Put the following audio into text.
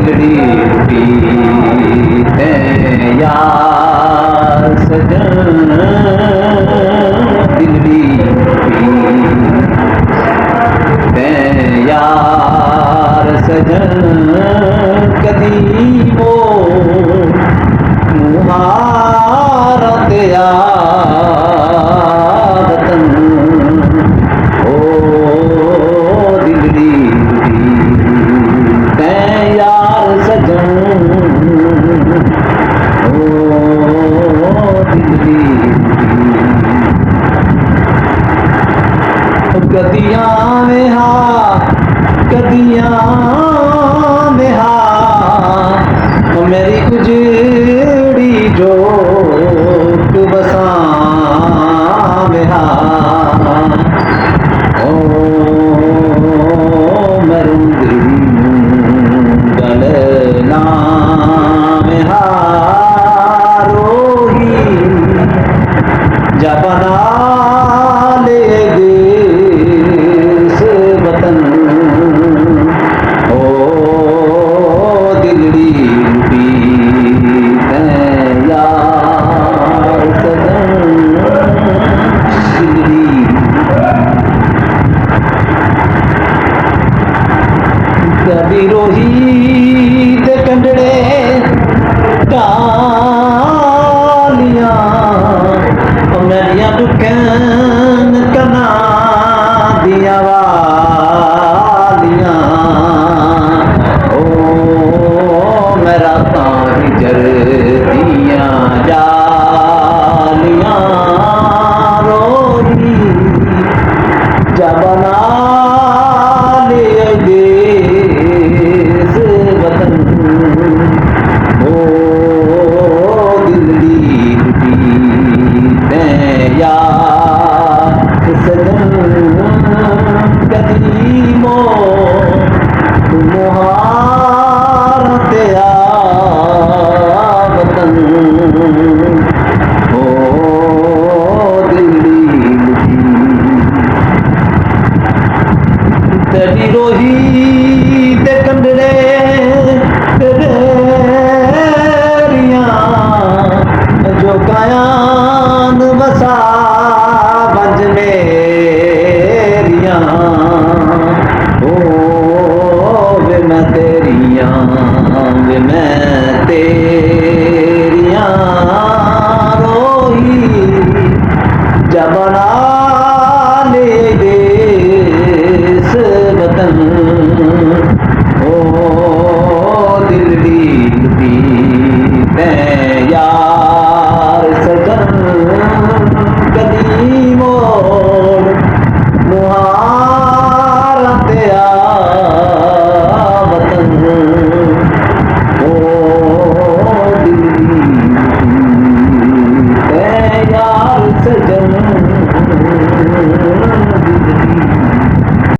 दिलड़ी टूटी ते यार सजन दिलड़ी टूटी ते यार सजन कदी वो मुहारा ते वतन ओ दिलड़ी ते यार सजन ओ दिलड़ी कदियां में कदियां में मेरी गुजरी जो बसा में ओ मरूंगी गलना में रोही जबना ले वतन ओ दिलड़ी टूटी ते यार सजन दिलड़ी कभी रोही ते कंडड़े डालियां मेरिया दुखन कना दिया वालियां ओ मेरा ताही जर दिया जालियां रोही जबना ले देस वतन ओ दिलड़ी टूटी ते यार सजन कदीमो मुहारा ते वतन ओ दिलड़ी तेरी रोही ते कंडड़े जो कायान बसा बज मेरिया ओ वे मैं तेरिया वे मैं तेरिया